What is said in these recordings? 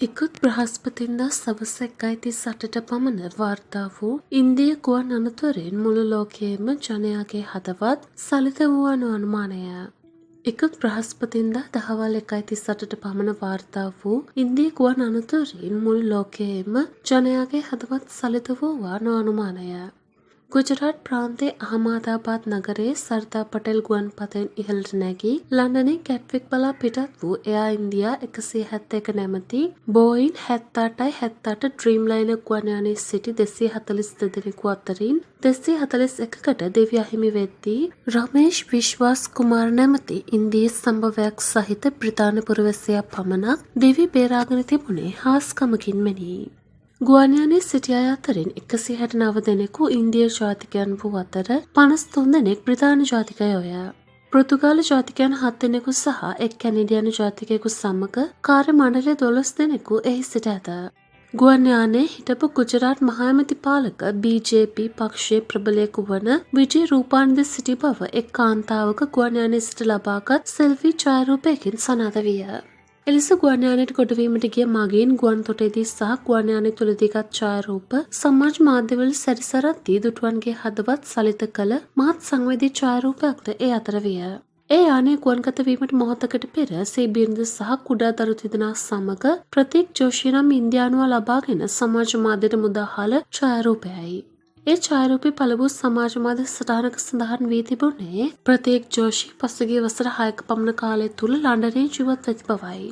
ඉකුත් බ්‍රහස්පතින්දා සවස 1:38ට පමණ වාර්තා වූ ඉන්දීය ගුවන් අනතුරින් මුළු ලෝකයේම ජනයාගේ හදවත් සලිත වූ අනුමානය. ඉකුත් බ්‍රහස්පතින්දා දහවල් 1:38ට පමණ වාර්තා වූ ඉන්දීය ගුවන් අනතුරින් මුළු ලෝකයේම ජනයාගේ හදවත් සලිත වූ අනුමානය. ගුජරාට් ප්‍රාන්තයේ අහමදාබාද් නගරයේ සර්දාර් පටේල් ගුවන් පතෙන් ඉහළට නැගී ලන්ඩනයේ ගැට්වික් බලා පිටත් වූ එයා ඉන්දියා 171 නැමැති බෝයින් 78-78 ඩ්‍රීම්ලයිනර් ගුවන් යානයේ සිටි 242 දෙනෙකු අතරින් 241කට දෙවි අහිමි වෙද්දී රමේෂ් විශ්වාස් කුමාර් නැමැති ඉන්දීය සම්භවයක් සහිත බ්‍රිතාන්‍ය පුරවැසියා පමණක් දෙවි බේරාගෙන තිබුණේ හාස්කමකින් මෙනි. ගුවන් යානයේ සිටි අය අතරින් 169 දෙනෙකු ඉන්දිය ජාතිකයන් වූ අතර 53 දෙනෙක් බ්‍රිතාන්‍ය ජාතිකයෝය. පෘතුගාල ජාතිකයන් 7 දෙනෙකු සහ එක් කැනඩියානු ජාතිකයෙකු සමග කාර්ය මණ්ඩලය 12 දෙනෙකු එහි සිට ඇත. ගුවන් යානයේ හිටපු ගුජරාට් මහ ඇමති පාලක BJP පක්ෂයේ ප්‍රබලයෙකු වන විජේ රූපානන්ද සිටි බව එක් කාන්තාවක ගුවන් යානයේ සිට ලබාගත් සෙල්ෆි ඡායාරූපයකින් සනාථ විය. එලෙස ගුවන් යානයට ගොඩවීමට ගිය මගීන් ගුවන් තොටේදී සහ ගුවන් යානය තුළදී ගත් ඡායාරූප සමාජ මාධ්‍යවල සැරිසරද්දී දුටුවන්ගේ හදවත් සලිත කළ මහත් සංවේදී ඡායාරූපයක්ද ඒ අතර විය. ඒ යානය ගුවන්ගත වීමට මොහොතකට පෙර සීබිරිඳ සහ කුඩා දරු තිදෙනා සමග ප්‍රතීක් ජෝෂි නම් ඉන්දියානුවා ලබාගෙන සමාජ මාධ්‍යට මුදාහල ඡායාරූපයයි. ඒ ඡායාරූපය පළමු සමාජ මාධ්‍ය සටහනක සඳහන් වී තිබුණේ ප්‍රතීක් ජෝෂි පසුගිය වසර 6ක පමණ කාලය තුල ලන්ඩනයේ ජීවත් වෙති බවයි.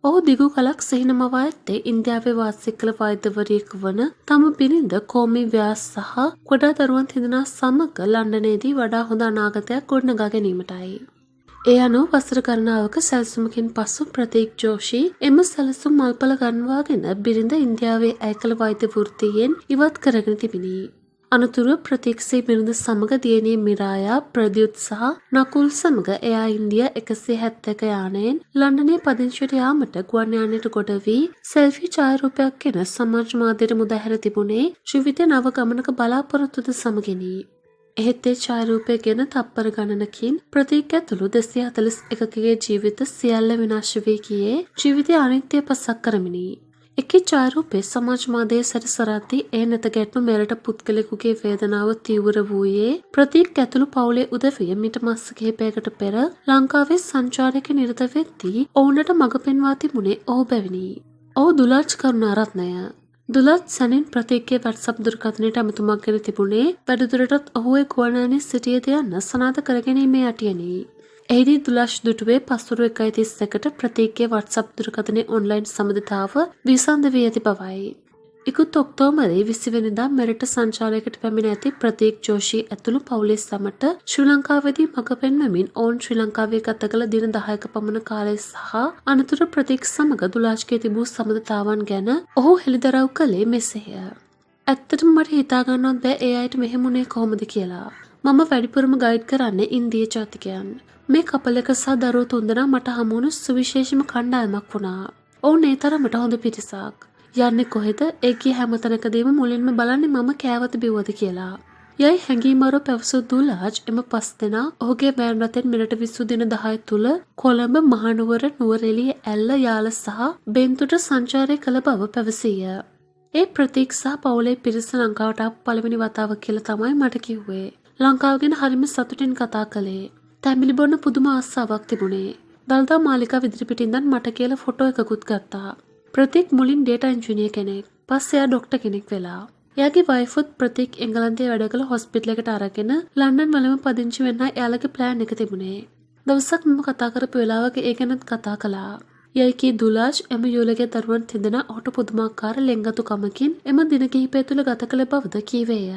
ඔහු දිගු කලක් සිහිනමවා ඇත්තේ ඉන්දියාවේ වාසය කළ වෛද්‍යවරියක වන තම බිරිඳ කෝමි ව්‍යාස් සහ කුඩා දරුවන් තිදෙනා සමග ලන්ඩනයේදී වඩා හොඳ අනාගතයක් ගොඩනගා ගැනීමටයි. ඒ අනුව වසර ගණනාවක සැලසුමකින් පසු ප්‍රතීක් ජෝෂි එම සැලසුම් මල්පල ගන්වාගෙන බිරිඳ ඉන්දියාවේ ඇය කළ වෛද්‍ය වෘත්තියෙන් ඉවත් කරගෙන තිබිණි. අනතුරුව ප්‍රතීක්ෂේ බිරිඳ සමග දියණිය මිරායා ප්‍රද්‍යුත් සහ නකුල් සමග එයා ඉන්දියා 171 යානයෙන් ලන්ඩනයේ පදිංචිවට යාමට ගුවන් යානයට ගොඩ වී සෙල්ෆි ඡායාරූපයක් ගෙන සමාජ මාධ්‍යට මුදා හැර තිබුණේ ජීවිත නව ගමනක බලාපොරොත්තුද සමගිනි. එහෙත් ඒ ඡායාරූපය ගැන තප්පර ගණනකින් ප්‍රතීක් ඇතුළු 241ගේ ජීවිත සියල්ල විනාශ වී ගියේ ජීවිතයේ අනිත්‍ය පසක් කරමිනි. එකී ඡායාරූපයේ සමාජ මාධ්‍යයේ සැරිසරද්දී ඒ නැත ගැටුණු මෙරට පුද්ගලයෙකුගේ වේදනාව තීව්‍ර වූයේ ප්‍රතීක් ඇතුළු පවුලේ උදවිය මිට මාස කිහිපයකට පෙර ලංකාවේ සංචාරයක නිරත වෙද්දී ඔවුන්ට මඟ පෙන්වා තිබුණේ ඔහු බැවිනි. ඔහු දුලාජ් කරුණාරත්නය. දුලාජ් සැනින් ප්‍රතීක්ගේ WhatsApp දුරකථනයට ඇමතුමක් ගෙන තිබුණේ වැඩිදුරටත් ඔහු ඒ ගුවන් යානයේ සිටියද යන්න සනාථ කරගැනීමේ යටියෙනි. එහිදී දුලාජ් දුටුවේ පස්වරු 1:32ට ප්‍රතීක්ගේ WhatsApp දුරකථනයේ ඔන්ලයින් සම්බන්ධතාව විසන්ද වී ඇති බවයි. ඉකුත් ඔක්තෝබරේ 20 වෙනිදා මෙරට සංචාරයකට පැමිණ ඇති ප්‍රතීක් ජෝෂි ඇතුළු පවුලේ සමට ශ්‍රී ලංකාවේදී මඟ පෙන්වමින් ඔවුන් ශ්‍රී ලංකාවේ ගත කළ දින 10ක පමණ කාලය සහ අනතුරු ප්‍රතීක් සමග දුලාජ්ගේ තිබූ සම්බන්ධතාවන් ගැන ඔහු හෙළිදරව් කළේ මෙසේය. ඇත්තටම මට හිතා ගන්නවත් බෑ ඒ අයට මෙහෙම වුණේ කොහොමද කියලා. මම වැඩිපුරම ගයිඩ් කරන්නේ ඉන්දීය ජාතිකයන්. මේ කපල් එක සහ දරුවෝ තුන්දෙනා මට හමු වුණු සුවිශේෂීම කණ්ඩායමක් වුණා. ඔවුන් ඒ තරමට හොඳ පිරිසක්. යන්නේ කොහෙද? ඒ කිය හැමතැනකදීම මුලින්ම බලන්නේ මම කෑවත බිව්වද කියලා. යයි හැඟීමවර පැවසු දුලාජ් එම පස් දෙනා ඔහුගේ වෑන් රථෙන් මෙරට විසු දින 10 තුල කොළඹ මහනුවර නුවරඑළිය ඇල්ල යාල සහ බෙන්තුට සංචාරය කළ බව පැවසීය. ඒ ප්‍රතීක් සහ පවුලේ පිරිස ලංකාවට ආපු පළවෙනි වතාව කියලා තමයි මට කිව්වේ. ලංකාව ගැන හරිම සතුටින් කතා කළේ. තැඹිලි බොන්න පුදුම ආසාවක් තිබුණේ. දළදා මාලිකාව ඉදිරිපිට ඉඳන් මට කියලා ෆොටෝ එකකුත් ගත්තා. ප්‍රතීක් මුලින් ඩේටා ඉන්ජිනියර් කෙනෙක්. පස්සේ එයා ඩොක්ටර් කෙනෙක් වෙලා. එයාගේ වයිෆුත් ප්‍රතීක් එංගලන්තයේ වැඩ කළ හොස්පිටල් එකට අරගෙන ලන්ඩන් වලම පදිංචි වෙන්න එයාලගේ ප්ලෑන් එක තිබුණේ. දවසක් මම කතා කරපු වෙලාවක ඒ ගැනත් කතා කළා. යයිකී දුලාජ් එම යුවලගේ දරුවන් තිදෙනා ඔහුට පුදුමාකාර ලෙන්ගතුකමකින් එම දින කිහිපය තුළ ගත කළ බවද කීවේය.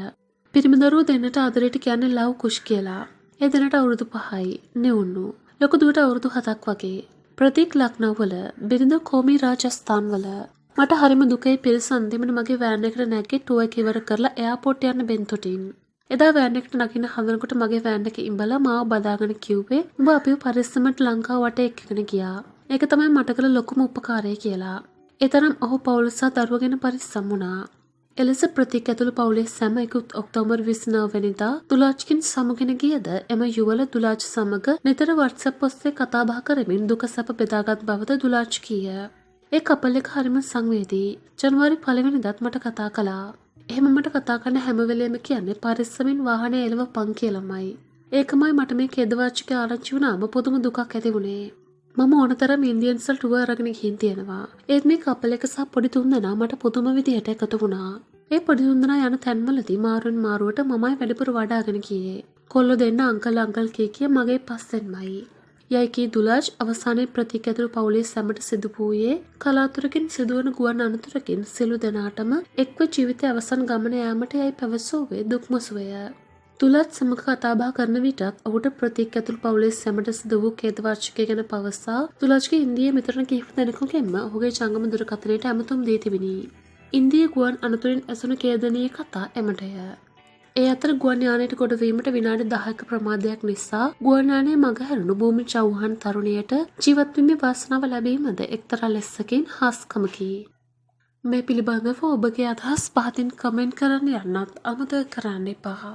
පිරිමි දරුවෝ දෙන්නට ආදරයට කියන්නේ ලව් කුෂ් කියලා. ඒ දෙන්නට අවුරුදු 5යි නෙවුණු. ලොකු දුවට අවුරුදු 7ක් වගේ. ප්‍රතීක් ලක්නව් වල, බිරිඳ කෝමි රාජස්ථාන් වල. මට හරිම දුකයි පිරිස අන්තිමට මගේ වෑන් එකට නැග්ගේ ටුවර් එක ඉවර කරලා එයාපෝට් යන්න බෙන්තොටින්. එදා වෑන් එකට නගින්න හදනකොට මගේ වෑන් එක ඉඹලා මාව බදාගෙන කිව්වේ උඹ අපිව පරිස්සමට ලංකාව වටේ එක්කගෙන ගියා. ඒක තමයි මට කළ ලොකුම උපකාරය කියලා. ඒ තරම් ඔහු පවුල සහ දරුවෝ ගැන පරිස්සම් වුණා. එලෙස ප්‍රතීක් ඇතුළු පවුලේ සැම ඉකුත් ඔක්තෝබර් 29 වෙනිදා දුලාජ්කින් සමුගෙන ගියද එම යුවල දුලාජ් සමග නිතර WhatsApp ඔස්සේ කතා බහ කරමින් දුක සැප බෙදාගත් බවද දුලාජ් කීය. ඒ කපල් එක හරිම සංවේදී. ජනවාරි 1 වෙනිදාත් මට කතා කළා. එහෙම මට කතා කරන හැම වෙලේම කියන්නේ පරිස්සමින් වාහනේ එලවපන් කියලාමයි. ඒකමයි මට මේ ඛේදවාචක ආරංචි වුණාම පුදුම දුකක් ඇති වුණේ. මම ඕනතරම් ඉන්දියන්ස්වල ටුවර් අරගෙන ගිහින් තියෙනවා. ඒත් මේ කපල් එක සහ පොඩි තුන්දෙනා මට පුදුම විදිහට එකතු වුණා. ඒ පොඩි තුන්දෙනා යන තැන්වලදී මාරුවෙන් මාරුවට මමයි වැඩිපුර වඩාගෙන ගියේ. කොල්ලෝ දෙන්න අංකල් කිය මගේ පස්සෙන්මයි. යයි කී දුලාජ් අවසානයේ ප්‍රතිකැතුළු පවුලේ සැමට සිදු වූයේ කලාතුරකින් සිදුවන ගුවන් අනතුරකින් සිළු දෙනාටම එක්ව ජීවිතය අවසන් ගමන යාමට යයි පැවසෝවේ දුක්මසුවය. දුලත් සමග කතාබහ කරන විටත් ඔහුට ප්‍රතිකැතුළු පවුලේ සැමට සිදු වූ ඛේදවාචකය ගැන පවසා දුලාජ්ගේ ඉන්දියාවේ මිතුරන් කිහිප දෙනෙකුගෙන්ම ඔහුගේ ජංගම දුරකථනයට ඇමතුම් දී තිබිණි. ඉන්දියා ගුවන් අනතුරින් ඇසුණු ඛේදනීය කතා එමටය. ඒ අතර ගුවන් යානයට ගොඩවීමට විනාඩි 10ක ප්‍රමාදයක් නිසා ගුවන් යානයේ මගහැරුණු භූමි චෞහාන් තරුණියට ජීවත් වීමේ වාසනාව ලැබීමද එක්තරා ලෙසකින් හාස්කමකි. මේ පිළිබඳව ඔබගේ අදහස් පහතින් කමෙන්ට් කරන්න යන්නත් අමතක කරන්න එපා.